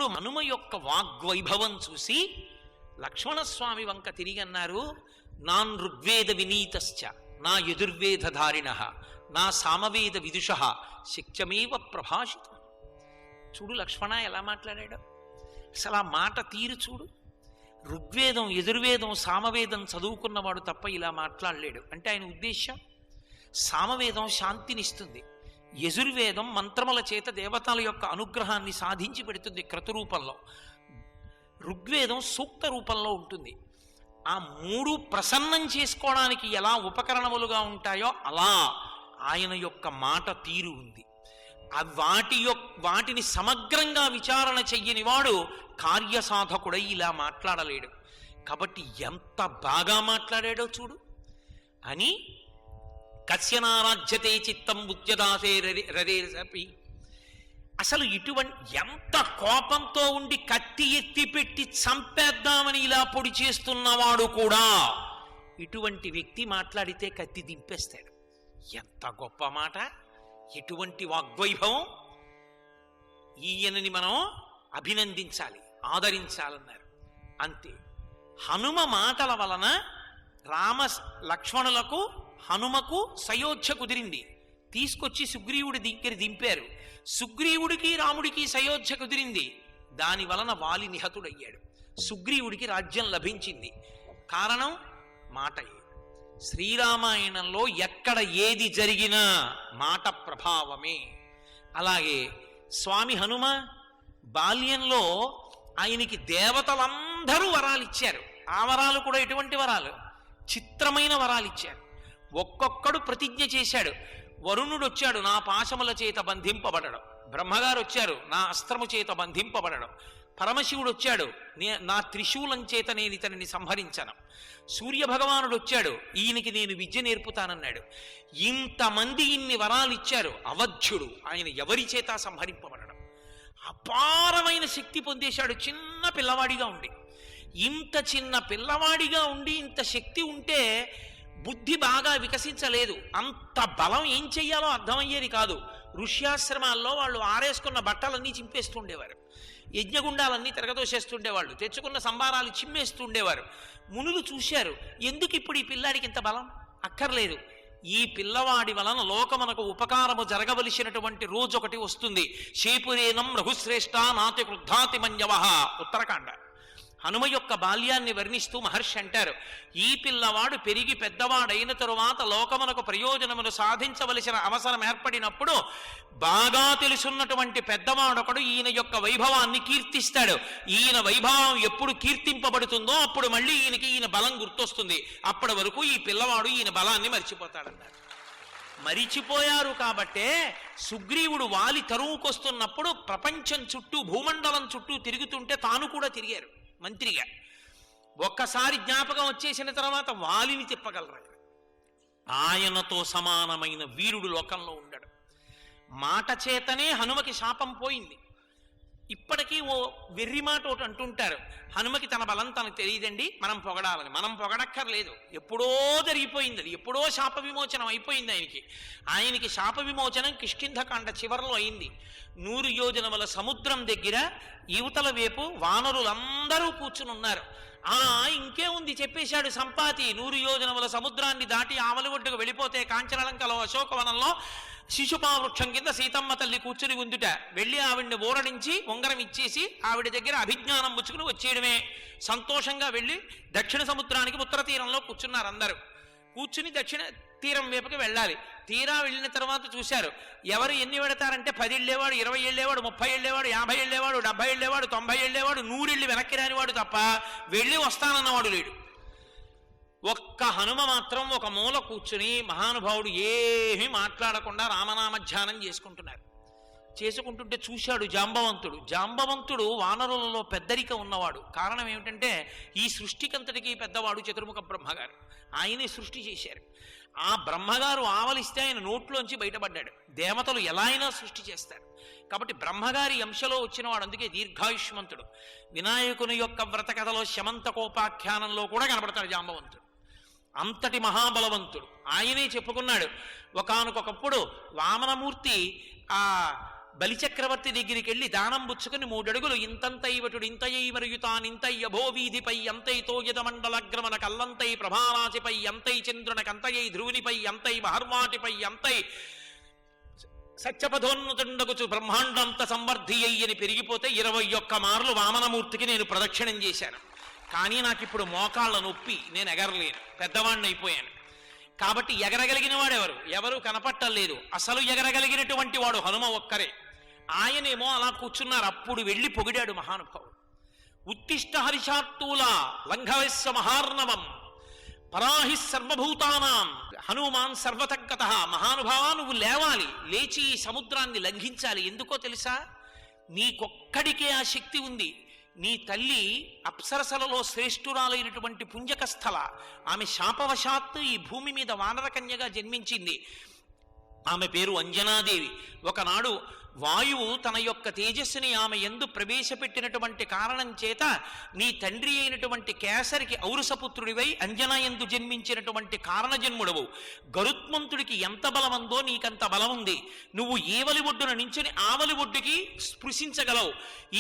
అప్పుడు హనుమ యొక్క వాగ్వైభవం చూసి లక్ష్మణస్వామి వంక తిరిగి అన్నారు, నాన్ ఋగ్వేద వినీతశ్చ నా యజుర్వేదధారిణ నా సామవేద విదుష శక్యమేవ ప్రభాషితం. చూడు లక్ష్మణ ఎలా మాట్లాడాడు, అసలు ఆ మాట తీరు చూడు. ఋగ్వేదం యజుర్వేదం సామవేదం చదువుకున్నవాడు తప్ప ఇలా మాట్లాడలేడు. అంటే ఆయన ఉద్దేశం, సామవేదం శాంతినిస్తుంది, యజుర్వేదం మంత్రముల చేత దేవతల యొక్క అనుగ్రహాన్ని సాధించి పెడుతుంది క్రతురూపంలో, ఋగ్వేదం సూక్త రూపంలో ఉంటుంది. ఆ మూడు ప్రసన్నం చేసుకోవడానికి ఎలా ఉపకరణములుగా ఉంటాయో అలా ఆయన యొక్క మాట తీరు ఉంది. వాటిని సమగ్రంగా విచారణ చెయ్యని వాడు కార్యసాధకుడై ఇలా మాట్లాడలేడు. కాబట్టి ఎంత బాగా మాట్లాడాడో చూడు అని, కస్యనారాజ్యతే చిత్తం ఉద్యదాసే రరేరపి. అసలు ఇటువంటి ఎంత కోపంతో ఉండి కత్తి ఎత్తి పెట్టి చంపేద్దామని ఇలా పొడి చేస్తున్నవాడు కూడా ఇటువంటి వ్యక్తి మాట్లాడితే కత్తి దింపేస్తాడు. ఎంత గొప్ప మాట, ఎటువంటి వాగ్వైభవం! ఈయనని మనం అభినందించాలి, ఆదరించాలన్నారు. అంతే, హనుమ మాటల వలన లక్ష్మణులకు హనుమకు సయోధ్య కుదిరింది. తీసుకొచ్చి సుగ్రీవుడి దగ్గర దింపారు. సుగ్రీవుడికి రాముడికి సయోధ్య కుదిరింది. దాని వలన వాలి నిహతుడయ్యాడు. సుగ్రీవుడికి రాజ్యం లభించింది. కారణం మాటయే. శ్రీరామాయణంలో ఎక్కడ ఏది జరిగినా మాట ప్రభావమే. అలాగే స్వామి హనుమ బాల్యంలో ఆయనకి దేవతలందరూ వరాలు ఇచ్చారు. ఆ వరాలు కూడా ఎటువంటి వరాలు? చిత్రమైన వరాలు ఇచ్చారు. ఒక్కొక్కడు ప్రతిజ్ఞ చేశాడు. వరుణుడు వచ్చాడు, నా పాశముల చేత బంధింపబడడం. బ్రహ్మగారు వచ్చారు, నా అస్త్రము చేత బంధింపబడడం. పరమశివుడు వచ్చాడు, నా త్రిశూలం చేత నేను ఇతనిని సంహరించను. సూర్యభగవానుడు వచ్చాడు, ఈయనకి నేను విద్య నేర్పుతానన్నాడు. ఇంతమంది ఇన్ని వరాలు ఇచ్చారు. అవధ్యుడు, ఆయన ఎవరి చేత సంహరింపబడడం. అపారమైన శక్తి పొందేశాడు చిన్న పిల్లవాడిగా ఉండి. ఇంత చిన్న పిల్లవాడిగా ఉండి ఇంత శక్తి ఉంటే బుద్ధి బాగా వికసించలేదు. అంత బలం ఏం చెయ్యాలో అర్థమయ్యేది కాదు. ఋష్యాశ్రమాల్లో వాళ్ళు ఆరేసుకున్న బట్టలన్నీ చింపేస్తుండేవారు, యజ్ఞగుండాలన్నీ తిరగదోసేస్తుండేవాళ్ళు, తెచ్చుకున్న సంబారాలు చిమ్మేస్తుండేవారు. మునులు చూశారు, ఎందుకు ఇప్పుడు ఈ పిల్లాడికి ఇంత బలం? అక్కర్లేదు, ఈ పిల్లవాడి వలన లోకమునకు ఉపకారము జరగవలసినటువంటి రోజు ఒకటి వస్తుంది. శేపురేనం రఘుశ్రేష్ఠ నాతి క్రుద్ధాతి మన్యవః. ఉత్తరకాండ. హనుమ యొక్క బాల్యాన్ని వర్ణిస్తూ మహర్షి అంటారు, ఈ పిల్లవాడు పెరిగి పెద్దవాడైన తరువాత లోకమునకు ప్రయోజనమును సాధించవలసిన అవసరం ఏర్పడినప్పుడు బాగా తెలుసున్నటువంటి పెద్దవాడొకడు ఈయన యొక్క వైభవాన్ని కీర్తిస్తాడు. ఈయన వైభవం ఎప్పుడు కీర్తింపబడుతుందో అప్పుడు మళ్ళీ ఈయన బలం గుర్తొస్తుంది. అప్పటి వరకు ఈ పిల్లవాడు ఈయన బలాన్ని మర్చిపోతాడన్నారు. మరిచిపోయారు కాబట్టే సుగ్రీవుడు వాలి తరువుకొస్తున్నప్పుడు ప్రపంచం చుట్టూ భూమండలం చుట్టూ తిరుగుతుంటే తాను కూడా తిరిగారు మంత్రిగా. ఒక్కసారి జ్ఞాపకం వచ్చేసిన తర్వాత వాలిని తిప్పగలరు. ఆయనతో సమానమైన వీరుడు లోకంలో ఉండడు. మాట చేతనే హనుమకి శాపం పోయింది. ఇప్పటికీ ఓ వెర్రి మాట ఒకటి అంటుంటారు, హనుమకి తన బలం తనకు తెలియదండి, మనం పొగడాలని. మనం పొగడక్కర్లేదు, ఎప్పుడో జరిగిపోయింది అది, ఎప్పుడో శాప విమోచనం అయిపోయింది. ఆయనకి శాప విమోచనం కిష్కింధకాండ చివరిలో అయింది. 100 యోజనముల సముద్రం దగ్గర యువతల వైపు వానరులందరూ కూర్చుని ఉన్నారు. ఇంకే ఉంది చెప్పేశాడు సంపాతి. 100 యోజనముల సముద్రాన్ని దాటి ఆవలి ఒడ్డుకు వెళ్ళిపోతే కాంచనలంకలో అశోకవనంలో శిశుపావృక్షం కింద సీతమ్మ తల్లి కూర్చుని ఉందుట. వెళ్ళి ఆవిడ్ని ఊరడించి ఉంగరం ఇచ్చేసి ఆవిడ దగ్గర అభిజ్ఞానం పుచ్చుకుని వచ్చేయడమే. సంతోషంగా వెళ్ళి దక్షిణ సముద్రానికి ఉత్తర తీరంలో కూర్చున్నారు అందరూ. కూర్చుని దక్షిణ తీరం వైపుకి వెళ్ళాలి. తీరా వెళ్ళిన తర్వాత చూశారు, ఎవరు ఎన్ని పెడతారంటే 10 వెళ్ళేవాడు, 20 వెళ్ళేవాడు, 30 వెళ్ళేవాడు, 50 వెళ్ళేవాడు, 70 వెళ్ళేవాడు, 90 వెళ్ళేవాడు, 100 వెళ్ళి వెనక్కి రానివాడు తప్ప వెళ్ళి వస్తానన్నవాడు లేడు. ఒక్క హనుమ మాత్రం ఒక మూల కూర్చుని మహానుభావుడు ఏమీ మాట్లాడకుండా రామనామ ధ్యానం చేసుకుంటుంటే చూశాడు జాంబవంతుడు. జాంబవంతుడు వానరులలో పెద్దరిక ఉన్నవాడు. కారణం ఏమిటంటే ఈ సృష్టికంతటికి పెద్దవాడు చతుర్ముఖ బ్రహ్మగారు. ఆయనే సృష్టి చేశారు. ఆ బ్రహ్మగారు ఆవలిస్తే ఆయన నోట్లోంచి బయటపడ్డాడు. దేవతలు ఎలా అయినా సృష్టి చేస్తారు. కాబట్టి బ్రహ్మగారి అంశలో వచ్చినవాడు, అందుకే దీర్ఘాయుష్మంతుడు. వినాయకుని యొక్క వ్రత కథలో శమంతకోపాఖ్యానంలో కూడా కనబడతాడు జాంబవంతుడు. అంతటి మహాబలవంతుడు. ఆయనే చెప్పుకున్నాడు, ఒకానొకప్పుడు వామనమూర్తి ఆ బలిచక్రవర్తి దగ్గరికి వెళ్ళి దానం పుచ్చుకుని 3 అడుగులు ఇంతంతైవటుడు ఇంతయై మరుగుతానింతయ్య భోవీధిపై అంతైతో యదమండలగ్రమణ కల్లంతై ప్రభారాశిపై అంతై చంద్రునకంతయై ధ్రువునిపై అంతై మహర్వాటిపై అంతై సత్యపథోన్నతుండగుచు బ్రహ్మాండంత సంవర్ధి అయ్యని పెరిగిపోతే 21 మార్లు వామనమూర్తికి నేను ప్రదక్షిణం చేశాను. కానీ నాకు ఇప్పుడు మోకాళ్ళ నొప్పి, నేను ఎగరలేను, పెద్దవాడిని అయిపోయాను. కాబట్టి ఎగరగలిగిన వాడెవరు? ఎవరు కనపట్టలేదు. అసలు ఎగరగలిగినటువంటి వాడు హనుమ ఒక్కరే. ఆయనేమో అలా కూర్చున్నారు. అప్పుడు వెళ్ళి పొగిడాడు మహానుభావుడు. ఉత్తిష్ట హరిషాత్తూల లంఘవస్య మహార్ణవం పరాహి సర్వభూతానాం హనుమాన్ సర్వతగ్గత. మహానుభావా, నువ్వు లేవాలి, లేచి ఈ సముద్రాన్ని లంఘించాలి. ఎందుకో తెలుసా? నీకొక్కడికే ఆ శక్తి ఉంది. నీ తల్లి అప్సరసలలో శ్రేష్ఠురాలైనటువంటి పుంజకస్థల. ఆమె శాపవశాత్తు ఈ భూమి మీద వానరకన్యగా జన్మించింది. ఆమె పేరు అంజనాదేవి. ఒకనాడు వాయువు తన యొక్క తేజస్సుని ఆమె యందు ప్రవేశపెట్టినటువంటి కారణం చేత నీ తండ్రి అయినటువంటి కేసరికి ఔరసపుత్రుడివై అంజనా యందు జన్మించినటువంటి కారణజన్ముడవు. గరుత్మంతుడికి ఎంత బలముందో నీకంత బలం ఉంది. నువ్వు ఏవలి ఒడ్డున నించుని ఆవలి ఒడ్డుకి స్పృశించగలవు.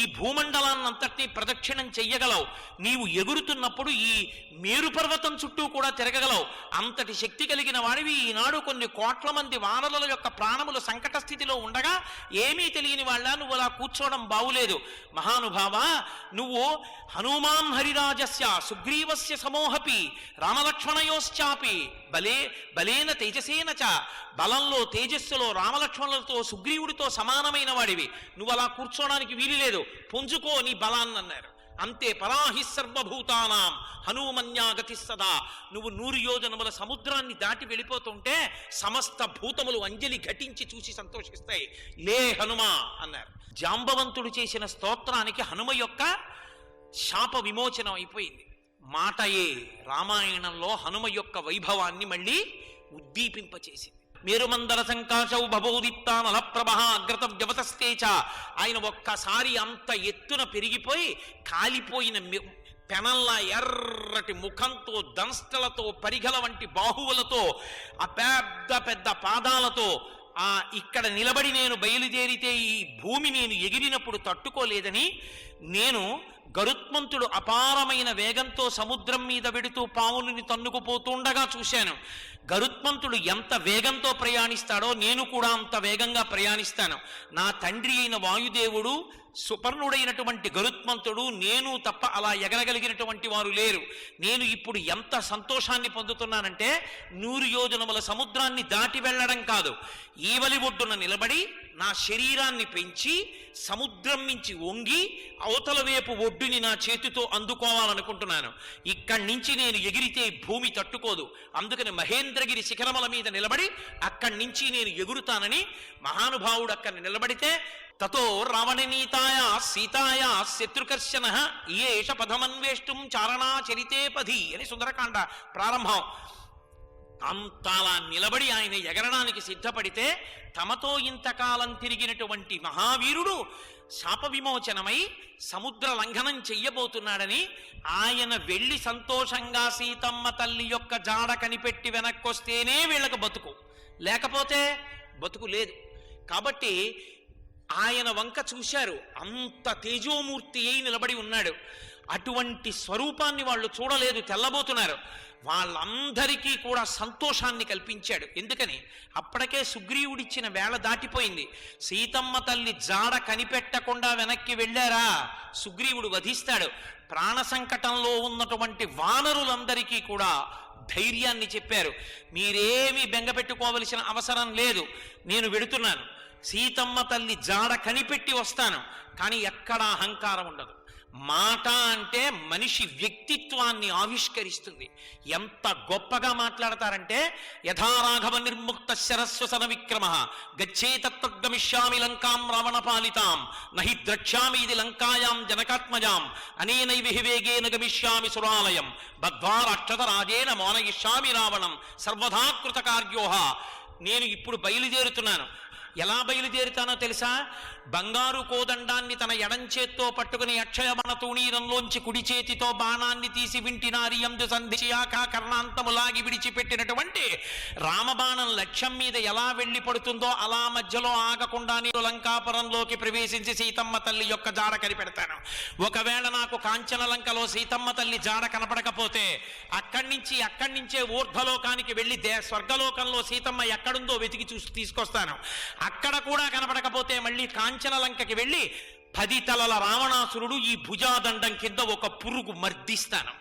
ఈ భూమండలాన్నంతటినీ ప్రదక్షిణం చెయ్యగలవు. నీవు ఎగురుతున్నప్పుడు ఈ మేరు పర్వతం చుట్టూ కూడా తిరగగలవు. అంతటి శక్తి కలిగిన వాడివి. ఈనాడు కొన్ని కోట్ల మంది వానరుల యొక్క ప్రాణములు సంకట స్థితిలో ఉండగా ఏమీ తెలియని వాళ్ళ నువ్వు అలా కూర్చోవడం బావులేదు. మహానుభావా, నువ్వు హనుమాన్ హరిరాజస్య సుగ్రీవస్య సమోహపి రామలక్ష్మణయోశ్చాపి బలేన తేజసేన చ. బలంలో తేజస్సులో రామలక్ష్మణులతో సుగ్రీవుడితో సమానమైన వాడివి. నువ్వు అలా కూర్చోడానికి వీలు లేదు, పుంజుకో నీ బలాన్నన్నారు. అంతే. పరాహి సర్వభూతానాం హనుమన్యాగతి సదా. నువ్వు 100 యోజనముల సముద్రాన్ని దాటి వెళ్ళిపోతుంటే సమస్త భూతములు అంజలి ఘటించి చూసి సంతోషిస్తాయి. లే హనుమా అన్నారు. జాంబవంతుడు చేసిన స్తోత్రానికి హనుమ యొక్క శాప విమోచనం అయిపోయింది. మాటయే రామాయణంలో హనుమ యొక్క వైభవాన్ని మళ్ళీ ఉద్దీపింపచేసింది. మేరుమందర సంకాశౌ భవోదిత్తానల ప్రభ అగ్రత వ్యవతస్తేచ. ఆయన ఒక్కసారి అంత ఎత్తున పెరిగిపోయి కాలిపోయిన పెనల్లా ఎర్రటి ముఖంతో దంష్టలతో పరిగల వంటి బాహువులతో ఆ పెద్ద పెద్ద పాదాలతో ఇక్కడ నిలబడి నేను బయలుదేరితే ఈ భూమి నేను ఎగిరినప్పుడు తట్టుకోలేదని నేను గరుత్మంతుడు అపారమైన వేగంతో సముద్రం మీద వెడుతూ పావుని తన్నుకుపోతుండగా చూశాను. గరుత్మంతుడు ఎంత వేగంతో ప్రయాణిస్తాడో నేను కూడా అంత వేగంగా ప్రయాణిస్తాను. నా తండ్రి అయిన వాయుదేవుడు, సుపర్ణుడైనటువంటి గరుత్మంతుడు, నేను తప్ప అలా ఎగరగలిగినటువంటి వారు లేరు. నేను ఇప్పుడు ఎంత సంతోషాన్ని పొందుతున్నానంటే 100 యోజనముల సముద్రాన్ని దాటి వెళ్ళడం కాదు, ఈవలి ఒడ్డున నిలబడి నా శరీరాన్ని పెంచి సముద్రం నుంచి వంగి అవతల వైపు ఒడ్డుని నా చేతితో అందుకోవాలనుకుంటున్నాను. ఇక్కడి నుంచి నేను ఎగిరితే భూమి తట్టుకోదు. అందుకని మహేంద్రగిరి శిఖరముల మీద నిలబడి అక్కడి నుంచి నేను ఎగురుతానని మహానుభావుడు అక్కడ నిలబడితే తతో రావణనీతాయ సీతాయ శత్రుకర్షణ ఏష పదమన్వేష్టం చారణాచరితే పది అని సుందరకాండ ప్రారంభం. అంతలా నిలబడి ఆయన ఎగరడానికి సిద్ధపడితే తమతో ఇంతకాలం తిరిగినటువంటి మహావీరుడు శాప విమోచనమై సముద్ర లంఘనం చెయ్యబోతున్నాడని ఆయన వెళ్ళి సంతోషంగా సీతమ్మ తల్లి యొక్క జాడ కనిపెట్టి వెనక్కొస్తేనే వీళ్ళకు బతుకు, లేకపోతే బతుకు లేదు. కాబట్టి ఆయన వంక చూశారు. అంత తేజోమూర్తి అయి నిలబడి ఉన్నాడు. అటువంటి స్వరూపాన్ని వాళ్ళు చూడలేదు, తెల్లబోతున్నారు. వాళ్ళందరికీ కూడా సంతోషాన్ని కల్పించాడు. ఎందుకని? అప్పటికే సుగ్రీవుడిచ్చిన వేళ దాటిపోయింది. సీతమ్మ తల్లి జాడ కనిపెట్టకుండా వెనక్కి వెళ్ళారా సుగ్రీవుడు వధిస్తాడు. ప్రాణ సంకటంలో ఉన్నటువంటి వానరులందరికీ కూడా ధైర్యాన్ని చెప్పారు. మీరేమీ బెంగపెట్టుకోవలసిన అవసరం లేదు, నేను వెడుతున్నాను, సీతమ్మ తల్లి జాడ కనిపెట్టి వస్తాను. కానీ ఎక్కడా అహంకారం ఉండదు. మాట అంటే మనిషి వ్యక్తిత్వాన్ని ఆవిష్కరిస్తుంది. ఎంత గొప్పగా మాట్లాడతారంటే యథారాఘవ నిర్ముక్త శరస్వసన విక్రమ గచ్చేతత్వగమిష్యామి లంకాం రావణ పాలితాం నహి ద్రక్ష్యామి ఇది లంకాయాం జనకాత్మజాం అనేనైవ వేగేన గమిష్యామి సురాలయం బద్ధ్వా రాక్షత రాజేన మోనయిష్యామి రావణం సర్వదా కృతకార్యోహ. నేను ఇప్పుడు బయలుదేరుతున్నాను. ఎలా బయలుదేరుతానో తెలుసా? బంగారు కోదండాన్ని తన ఎడంచేత్తో పట్టుకుని అక్షయమణ తూణీరంలోంచి కుడి చేతితో బాణాన్ని తీసి వింటినారి యందు సంధియాక కర్ణాంతములాగి విడిచిపెట్టినటువంటి రామబాణం లక్ష్యం మీద ఎలా వెళ్ళి పడుతుందో అలా మధ్యలో ఆగకుండా నేను లంకాపురంలోకి ప్రవేశించి సీతమ్మ తల్లి యొక్క జాడ కనిపెడతాను. ఒకవేళ నాకు కాంచన లంకలో సీతమ్మ తల్లి జాడ కనపడకపోతే అక్కడి నుంచే ఊర్ధ్వలోకానికి వెళ్ళి స్వర్గలోకంలో సీతమ్మ ఎక్కడుందో వెతికి చూసి తీసుకొస్తాను. అక్కడ కూడా కనపడకపోతే మళ్ళీ కాంచన లంకకి వెళ్ళి 10 తలల రావణాసురుడు ఈ భుజాదండం కింద ఒక పురుగు మర్దిస్తాను.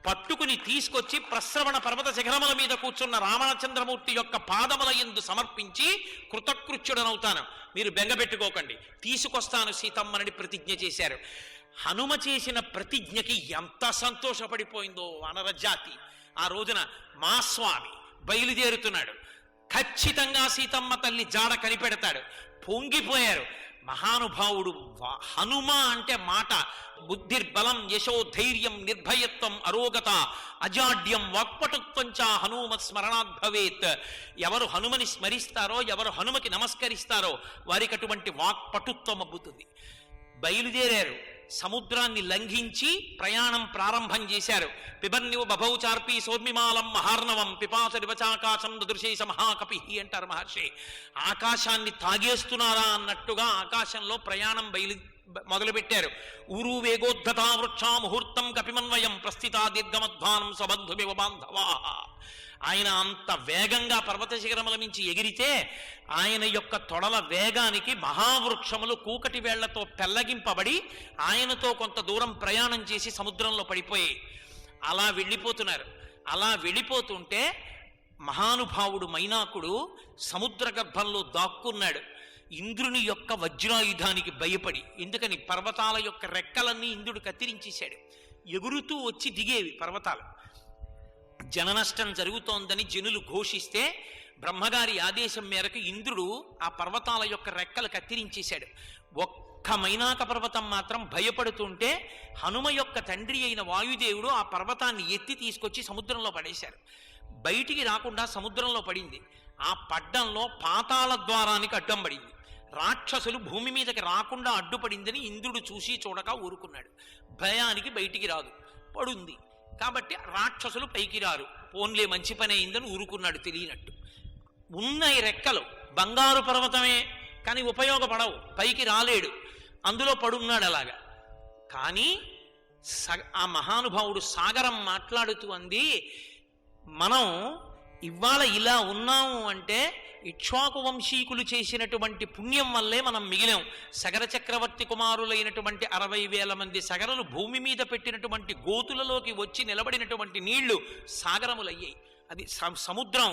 పట్టుకుని తీసుకొచ్చి ప్రశ్రవణ పర్వత శిఖరముల మీద కూర్చున్న రామచంద్రమూర్తి యొక్క పాదముల యందు సమర్పించి కృతకృత్యుడనవుతాను. మీరు బెంగపెట్టుకోకండి, తీసుకొస్తాను సీతమ్మని ప్రతిజ్ఞ చేశారు. హనుమ చేసిన ప్రతిజ్ఞకి ఎంత సంతోషపడిపోయిందో వానరజాతి. ఆ రోజున మా స్వామి బయలుదేరుతున్నాడు. ఖచ్చితంగా సీతమ్మ తల్లి జాడ కనిపెడతాడు. పొంగిపోయారు మహానుభావుడు. హనుమ అంటే మాట. బుద్ధిర్బలం యశో ధైర్యం నిర్భయత్వం అరోగత అజాడ్యం వాక్పటుత్వం చ హనుమ స్మరణాత్ భవేత్. ఎవరు హనుమని స్మరిస్తారో, ఎవరు హనుమకి నమస్కరిస్తారో వారికి అటువంటి వాక్పటుత్వం అబ్బుతుంది. బయలుదేరారు. సముద్రాన్ని లంఘించి ప్రయాణం ప్రారంభం చేశారు. పిబన్యు బభౌచార్పి సోర్మిమాలం మహార్ణవం పిపాస దివచాకాశం దృశేష మహాకపి అంటారు మహర్షి. ఆకాశాన్ని తాగేస్తున్నారా అన్నట్టుగా ఆకాశంలో ప్రయాణం మొదలుపెట్టారు. ఊరు వేగోద్ధతా వృక్షా ముహూర్తం కపిమన్వయం ప్రస్థితా దీర్ఘమధ్వానం సబంధుమివ బాంధవా. ఆయన అంత వేగంగా పర్వత శిఖరముల నుంచి ఎగిరితే ఆయన యొక్క తొడల వేగానికి మహావృక్షములు కూకటి వేళ్లతో పెల్లగింపబడి ఆయనతో కొంత దూరం ప్రయాణం చేసి సముద్రంలో పడిపోయాయి. అలా వెళ్ళిపోతున్నారు. అలా వెళ్ళిపోతుంటే మహానుభావుడు మైనాకుడు సముద్ర గర్భంలో దాక్కున్నాడు. ఇంద్రుని యొక్క వజ్రాయుధానికి భయపడి. ఎందుకని? పర్వతాల యొక్క రెక్కలన్నీ ఇంద్రుడు కత్తిరించేశాడు. ఎగురుతూ వచ్చి దిగేవి పర్వతాలు. జననష్టం జరుగుతోందని జనులు ఘోషిస్తే బ్రహ్మగారి ఆదేశం మేరకు ఇంద్రుడు ఆ పర్వతాల యొక్క రెక్కలు కత్తిరించేశాడు. ఒక్క మైనాక పర్వతం మాత్రం భయపడుతుంటే హనుమ యొక్క తండ్రి అయిన వాయుదేవుడు ఆ పర్వతాన్ని ఎత్తి తీసుకొచ్చి సముద్రంలో పడేశారు. బయటికి రాకుండా సముద్రంలో పడింది. ఆ పడ్డంలో పాతాళ ద్వారానికి అడ్డం పడింది. రాక్షసులు భూమి మీదకి రాకుండా అడ్డుపడిందని ఇంద్రుడు చూసి చూడక ఊరుకున్నాడు. భయానికి బయటికి రాదు, పడుంది కాబట్టి రాక్షసులు పైకి రారు. పోన్లే మంచి పని అయిందని ఊరుకున్నాడు తెలియనట్టు. ఉన్నాయి రెక్కలు, బంగారు పర్వతమే కానీ ఉపయోగపడవు, పైకి రాలేడు, అందులో పడున్నాడు అలాగా. కానీ ఆ మహానుభావుడు సాగరం మాట్లాడుతూ అంది, మనం ఇవాళ ఇలా ఉన్నాము అంటే ఇక్ష్వాకు వంశీకులు చేసినటువంటి పుణ్యం వల్లే మనం మిగిలాం. సగర చక్రవర్తి కుమారులైనటువంటి 60,000 మంది సగరలు భూమి మీద పెట్టినటువంటి గోతులలోకి వచ్చి నిలబడినటువంటి నీళ్లు సాగరములయ్యాయి. అది సముద్రం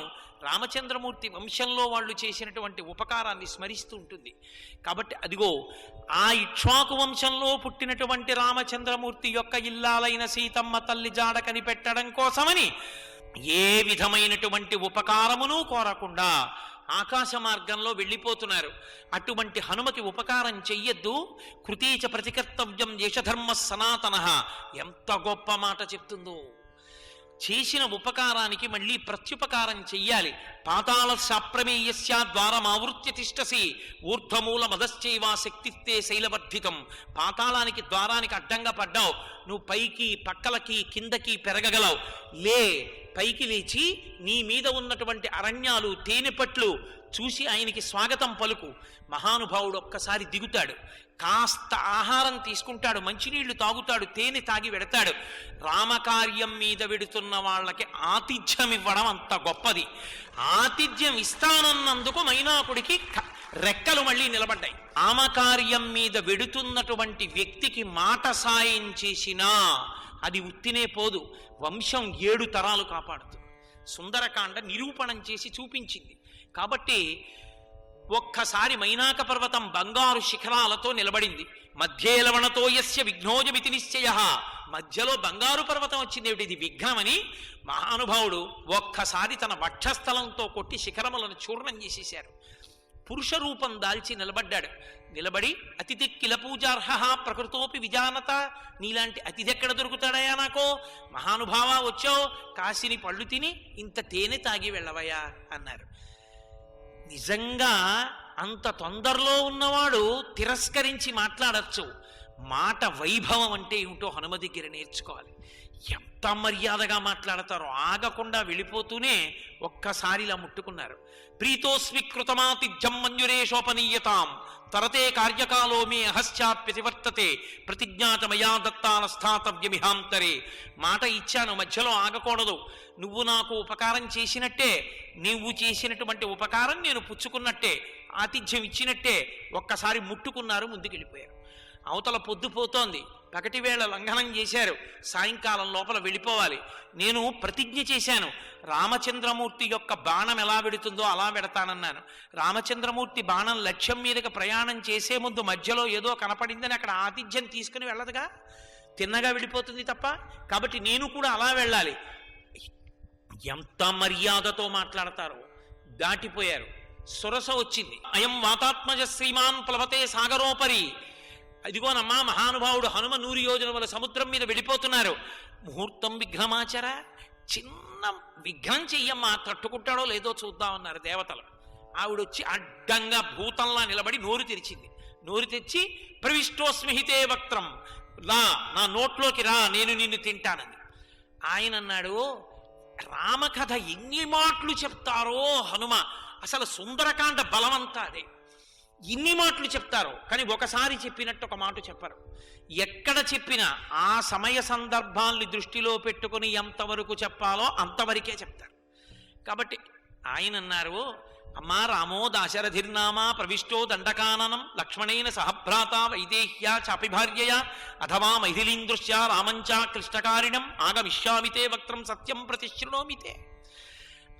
రామచంద్రమూర్తి వంశంలో వాళ్ళు చేసినటువంటి ఉపకారాన్ని స్మరిస్తూ ఉంటుంది. కాబట్టి అదిగో ఆ ఇక్ష్వాకు వంశంలో పుట్టినటువంటి రామచంద్రమూర్తి యొక్క ఇల్లాలైన సీతమ్మ తల్లి జాడ కనిపెట్టడం కోసమని ఏ విధమైనటువంటి ఉపకారమును కోరకుండా ఆకాశ మార్గంలో వెళ్ళిపోతున్నారు. అటువంటి హనుమకి ఉపకారం చెయ్యొద్దు. కృతీచ ప్రతికర్తవ్యం యశధర్మ సనాతన. ఎంత గొప్ప మాట చెప్తుందో! చేసిన ఉపకారానికి మళ్ళీ ప్రత్యుపకారం చెయ్యాలి. పాతాళ శాప్రమేయస్య ద్వారమావృత్య తిష్టసి ఊర్ధ్వమూల మదశ్చైవా శక్తిత్తే శైలవర్ధితం. పాతాళానికి ద్వారానికి అడ్డంగా పడ్డావు, నువ్వు పైకి పక్కలకి కిందకి పెరగగలవు. పైకి లేచి నీ మీద ఉన్నటువంటి అరణ్యాలు తేనెపట్లు చూసి ఆయనకి స్వాగతం పలుకు. మహానుభావుడు ఒక్కసారి దిగుతాడు, కాస్త ఆహారం తీసుకుంటాడు, మంచినీళ్లు తాగుతాడు, తేనె తాగి వెడతాడు. రామకార్యం మీద వెడుతున్న వాళ్ళకి ఆతిథ్యం ఇవ్వడం అంత గొప్పది. ఆతిథ్యం ఇస్తానన్నందుకు మైనాకుడికి రెక్కలు మళ్ళీ నిలబడ్డాయి. రామకార్యం మీద వెడుతున్నటువంటి వ్యక్తికి మాట సాయం చేసినా అది ఉత్తినే పోదు, వంశం 7 తరాలు కాపాడుతుంది. సుందరకాండ నిరూపణం చేసి చూపించింది. కాబట్టి ఒక్కసారి మైనాక పర్వతం బంగారు శిఖరాలతో నిలబడింది. మధ్యే లవణతో యస్య విఘ్నోజమితి నిశ్చయ. మధ్యలో బంగారు పర్వతం వచ్చింది, ఏమిటి ఇది విఘ్నమని మహానుభావుడు ఒక్కసారి తన వక్షస్థలంతో కొట్టి శిఖరములను చూర్ణం చేసేశారు. పురుష రూపం దాల్చి నిలబడ్డాడు. నిలబడి అతిథి కిల పూజార్హ ప్రకృతోపి విజానత. నీలాంటి అతిథి ఎక్కడ దొరుకుతాడయా నాకో? మహానుభావ వచ్చావు, కాసిని పళ్ళు తిని ఇంత తేనె తాగి వెళ్ళవయ్యా అన్నారు. నిజంగా అంత తొందరలో ఉన్నవాడు తిరస్కరించి మాట్లాడచ్చు. మాట వైభవం అంటే ఏమిటో హనుమ దగ్గర నేర్చుకోవాలి. ఎంత మర్యాదగా మాట్లాడతారో, ఆగకుండా వెళ్ళిపోతూనే ఒక్కసారి ఇలా ముట్టుకున్నారు. ప్రీతోస్మి కృతమాతిథ్యం మంజురేషోపనీయతాం తరతే కార్యకాలో మే అహశ్చాప్యతివర్తతే ప్రతిజ్ఞాతమయా దత్తాన స్థాతవ్యమిహాంతరే. మాట ఇచ్చాను, మధ్యలో ఆగకూడదు. నువ్వు నాకు ఉపకారం చేసినట్టే, నువ్వు చేసినటువంటి ఉపకారం నేను పుచ్చుకున్నట్టే, ఆతిథ్యం ఇచ్చినట్టే. ఒక్కసారి ముట్టుకున్నారు, ముందుకెళ్ళిపోయారు. అవతల పొద్దుపోతోంది, పగటి వేళ లంఘనం చేశారు, సాయంకాలం లోపల వెళ్ళిపోవాలి. నేను ప్రతిజ్ఞ చేశాను, రామచంద్రమూర్తి యొక్క బాణం ఎలా వెడుతుందో అలా వెడతానన్నాను. రామచంద్రమూర్తి బాణం లక్ష్యం మీదకి ప్రయాణం చేసే ముందు మధ్యలో ఏదో కనపడిందని అక్కడ ఆతిథ్యం తీసుకుని వెళ్ళదుగా, తిన్నగా వెళ్ళిపోతుంది తప్ప. కాబట్టి నేను కూడా అలా వెళ్ళాలి. ఎంత మర్యాదతో మాట్లాడతారో. దాటిపోయారు. సురస వచ్చింది. అయం వాతాత్మజ శ్రీమాన్ ప్లవతే సాగరోపరి. అదిగోనమ్మా మహానుభావుడు హనుమ 100 యోజనముల సముద్రం మీద వెళ్ళిపోతున్నారు. ముహూర్తం విఘ్నమాచర, చిన్న విఘ్నం చెయ్యమ్మా, తట్టుకుంటాడో లేదో చూద్దామన్నారు దేవతలు. ఆవిడొచ్చి అడ్డంగా భూతంలా నిలబడి నోరు తెరిచింది. నోరు తెచ్చి ప్రవిష్టోస్మిహితే వక్త్రం, రా నా నోట్లోకి రా, నేను నిన్ను తింటానంది. ఆయన అన్నాడు, రామకథ ఎన్ని మాటలు చెప్తారో హనుమ, అసలు సుందరకాండ బలమంతా అదే. ఇన్ని మాటలు చెప్తారు, కానీ ఒకసారి చెప్పినట్టు ఒక మాట చెప్పరు. ఎక్కడ చెప్పినా ఆ సమయ సందర్భాల్ని దృష్టిలో పెట్టుకుని ఎంతవరకు చెప్పాలో అంతవరకే చెప్తారు. కాబట్టి ఆయన అన్నారు, అమ్మా రామో దాశరథిర్నామా ప్రవిష్టో దండకాననం లక్ష్మణేన సహభ్రాత వైదేహ్యా చాపి భార్యయా అథవా మైథిలీందృశ్య రామంచా క్లిష్టకారిణం ఆగమిష్యామితే వక్త్రం సత్యం ప్రతిశృణోమితే.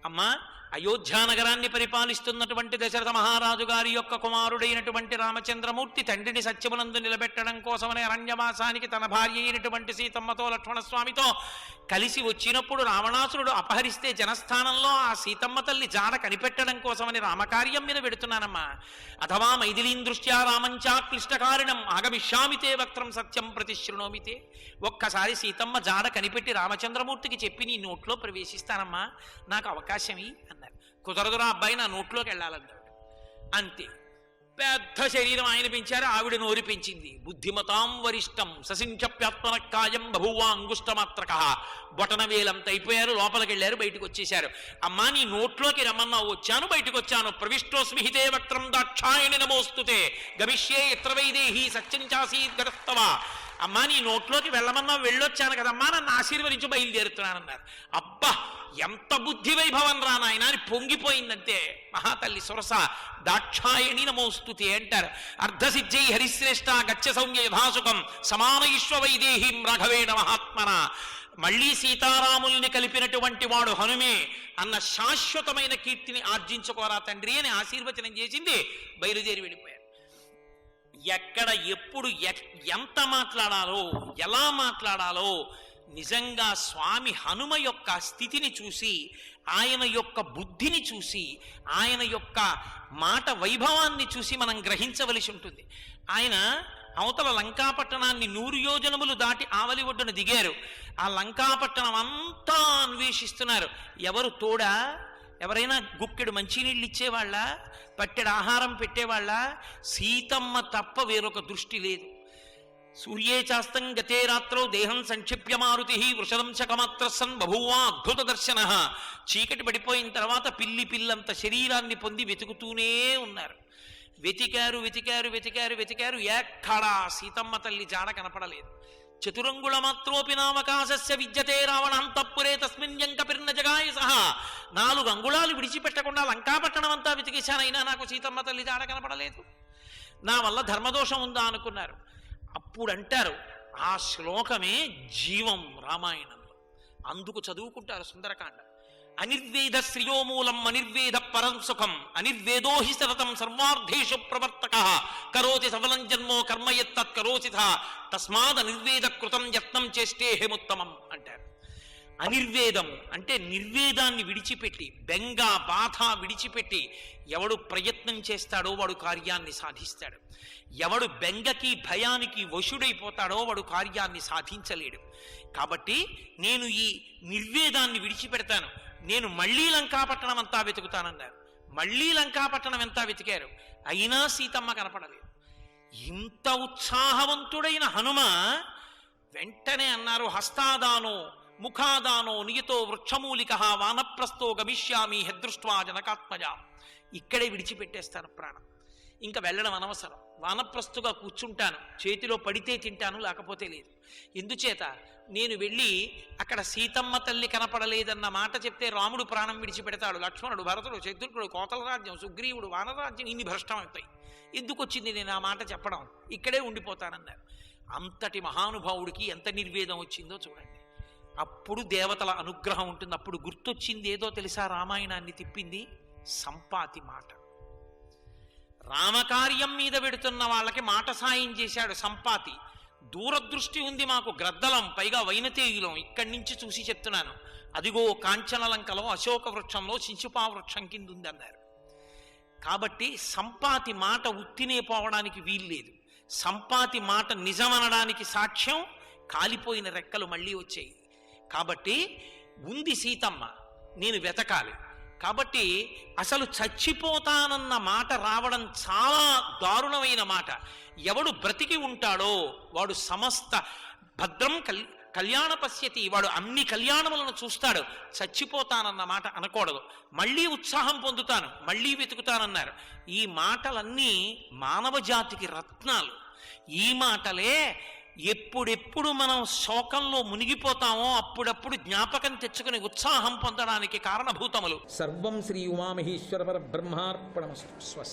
అమ్మా, అయోధ్యానగరాన్ని పరిపాలిస్తున్నటువంటి దశరథ మహారాజు గారి యొక్క కుమారుడైనటువంటి రామచంద్రమూర్తి తండ్రిని సత్యమునందు నిలబెట్టడం కోసమని అరణ్యవాసానికి తన భార్య అయినటువంటి సీతమ్మతో లక్ష్మణస్వామితో కలిసి వచ్చినప్పుడు రావణాసురుడు అపహరిస్తే జనస్థానంలో ఆ సీతమ్మ తల్లి జాడ కనిపెట్టడం కోసమని రామకార్యం మీద పెడుతున్నానమ్మా. అథవా మైథిలీందృష్ట్యా రామంచా క్లిష్టకారిణం ఆగమిష్యామితే వక్త్రం సత్యం ప్రతిశృణోమితే. ఒక్కసారి సీతమ్మ జాడ కనిపెట్టి రామచంద్రమూర్తికి చెప్పి నీ నోట్లో ప్రవేశిస్తానమ్మా, నాకు అవకాశం ఇయ్యి అన్నారు. కుదరదురా అబ్బాయి, నా నోట్లోకి వెళ్ళాలన్నాడు. అంతే. పెద్ద శరీరం ఆయన పెంచారు, ఆవిడ నోరు పెంచింది. బుద్ధిమతాం వరిష్టం ససించప్యాత్మన కాయం బహువా అంగుష్టమాత్రక. బొటన వేలంత అయిపోయారు. లోపలికి వెళ్ళారు, బయటకు వచ్చేశారు. అమ్మా నీ నోట్లోకి రమ్మన్నావు, వచ్చాను, బయటకు వచ్చాను. ప్రవిష్టోస్మిహితే వక్త్రం దాక్షాయణి నమోస్తుతే గమిష్యే ఇత్ర వైదేహి సత్యం చాసీద్ గతస్తవ. అమ్మా నీ నోట్లోకి వెళ్ళమన్నా వెళ్ళొచ్చాను కదమ్మా, నన్ను ఆశీర్వదించి బయలుదేరుతున్నానన్నారు. అబ్బా ఎంత బుద్ధి వైభవం రా నాయన అని పొంగిపోయిందంతే మహాతల్లి సురస. దాక్షాయణి నమోస్తుతే అంటారు. అర్ధసిద్ధై హరిశ్రేష్ట గచ్చ సౌమ్య యథాసుఖం సమాన ఈశ్వ వైదేహీం రాఘవేణ మహాత్మన. మళ్ళీ సీతారాముల్ని కలిపినటువంటి వాడు హనుమే అన్న శాశ్వతమైన కీర్తిని ఆర్జించుకోరా తండ్రి అని ఆశీర్వచనం చేసింది. బయలుదేరి వెళ్ళిపోయారు. ఎక్కడ ఎప్పుడు ఎంత మాట్లాడాలో ఎలా మాట్లాడాలో నిజంగా స్వామి హనుమ యొక్క స్థితిని చూసి, ఆయన యొక్క బుద్ధిని చూసి, ఆయన యొక్క మాట వైభవాన్ని చూసి మనం గ్రహించవలసి ఉంటుంది. ఆయన అవతల లంకాపట్టణాన్ని 100 యోజనములు దాటి ఆవలి ఒడ్డున దిగారు. ఆ లంకాపట్టణం అంతా అన్వేషిస్తున్నారు. ఎవరు తోడా? ఎవరైనా గుక్కెడు మంచినీళ్ళు ఇచ్చేవాళ్ళ, పట్టెడు ఆహారం పెట్టేవాళ్ళ? సీతమ్మ తప్ప వేరొక దృష్టి లేదు. సూర్యే చాస్తం గతే రాత్రో దేహం సంక్షిప్య మారుతి వృషదంశకమాత్రసన్ బభూవా అద్భుత దర్శన. చీకటి పడిపోయిన తర్వాత పిల్లంత శరీరాన్ని పొంది వెతుకుతూనే ఉన్నారు. వెతికారు వెతికారు వెతికారు వెతికారు, ఎక్కడా సీతమ్మ తల్లి జాడ కనపడలేదు. చతురంగుళ మాత్రోపి నావకాశస్య విద్యతే రావణాంతఃపురే తస్మిన్యంక పిర్న జగాయ సహా. 4 అంగుళాలు విడిచిపెట్టకుండా లంకాపట్టణం అంతా వెతికేశానైనా నాకు సీతమ్మ తల్లి జాడ కనపడలేదు. నా వల్ల ధర్మదోషం ఉందా అనుకున్నారు. అప్పుడు అంటారు, ఆ శ్లోకమే జీవం రామాయణంలో. అందుకు చదువుకుంటారు సుందరకాండ. అనిర్వేద శ్రియోమూలం అనిర్వేద పరం సుఖం అనిర్వేదో హి సతతం సర్వార్థేషు ప్రవర్తక కరోతి సఫలం జన్మో కర్మయత్తత్ కరోచిత తస్మాద్ అనిర్వేద కృతం యత్నం చేస్తే హేముత్తమం అంటారు. అనిర్వేదము అంటే నిర్వేదాన్ని విడిచిపెట్టి, బెంగ బాధ విడిచిపెట్టి ఎవడు ప్రయత్నం చేస్తాడో వాడు కార్యాన్ని సాధిస్తాడు. ఎవడు బెంగకి భయానికి వశుడైపోతాడో వాడు కార్యాన్ని సాధించలేడు. కాబట్టి నేను ఈ నిర్వేదాన్ని విడిచిపెడతాను, నేను మళ్ళీ లంకాపట్టణం అంతా వెతుకుతానన్నారు. మళ్ళీ లంకాపట్టణం ఎంత వెతికారు, అయినా సీతమ్మ కనపడలేదు. ఇంత ఉత్సాహవంతుడైన హనుమ వెంటనే అన్నారు, హస్తాదానో ముఖాదానో నియతో వృక్షమూలిక వానప్రస్థో గమిష్యామి హెదృష్ట్వా జనకాత్మజ. ఇక్కడే విడిచిపెట్టేస్తాను ప్రాణం, ఇంకా వెళ్ళడం అనవసరం, వానప్రస్థుగా కూర్చుంటాను, చేతిలో పడితే తింటాను, లేకపోతే లేదు. ఎందుచేత నేను వెళ్ళి అక్కడ సీతమ్మ తల్లి కనపడలేదన్న మాట చెప్తే రాముడు ప్రాణం విడిచిపెడతాడు, లక్ష్మణుడు, భరతుడు, శత్రుఘ్నుడు, కోతల రాజ్యం, సుగ్రీవుడు, వానరాజ్యం ఇన్ని భ్రష్టం అవుతాయి. ఎందుకు వచ్చింది నేను ఆ మాట చెప్పడం, ఇక్కడే ఉండిపోతానన్నారు. అంతటి మహానుభావుడికి ఎంత నిర్వేదం వచ్చిందో చూడండి. అప్పుడు దేవతల అనుగ్రహం ఉంటుంది. అప్పుడు గుర్తొచ్చింది ఏదో తెలుసా, రామాయణాన్ని తిప్పింది సంపాతి మాట. రామకార్యం మీద పెడుతున్న వాళ్ళకి మాట సాయం చేశాడు సంపాతి. దూరదృష్టి ఉంది మాకు, గ్రద్దలం, పైగా వైనతేయులం, ఇక్కడి నుంచి చూసి చెప్తున్నాను. అదిగో కాంచనలంకలో అశోక వృక్షంలో శిశుపా వృక్షం కింద ఉంది అన్నారు. కాబట్టి సంపాతి మాట ఉత్తినే పోవడానికి వీల్లేదు. సంపాతి మాట నిజమనడానికి సాక్ష్యం కాలిపోయిన రెక్కలు మళ్ళీ వచ్చాయి. కాబట్టి ఉంది సీతమ్మ, నేను వెతకాలి. కాబట్టి అసలు చచ్చిపోతానన్న మాట రావడం చాలా దారుణమైన మాట. ఎవడు బ్రతికి ఉంటాడో వాడు సమస్త భద్రం కళ్యాణ పశ్యతి, వాడు అన్ని కళ్యాణములను చూస్తాడు. చచ్చిపోతానన్న మాట అనకూడదు. మళ్ళీ ఉత్సాహం పొందుతాను, మళ్ళీ వెతుకుతానన్నారు. ఈ మాటలన్నీ మానవ జాతికి రత్నాలు. ఈ మాటలే ఎప్పుడెప్పుడు మనం శోకంలో మునిగిపోతామో అప్పుడప్పుడు జ్ఞాపకం తెచ్చుకుని ఉత్సాహం పొందడానికి కారణభూతములు. సర్వం శ్రీ ఉమామహేశ్వర పరబ్రహ్మార్పణమస్తు. స్వస్తి.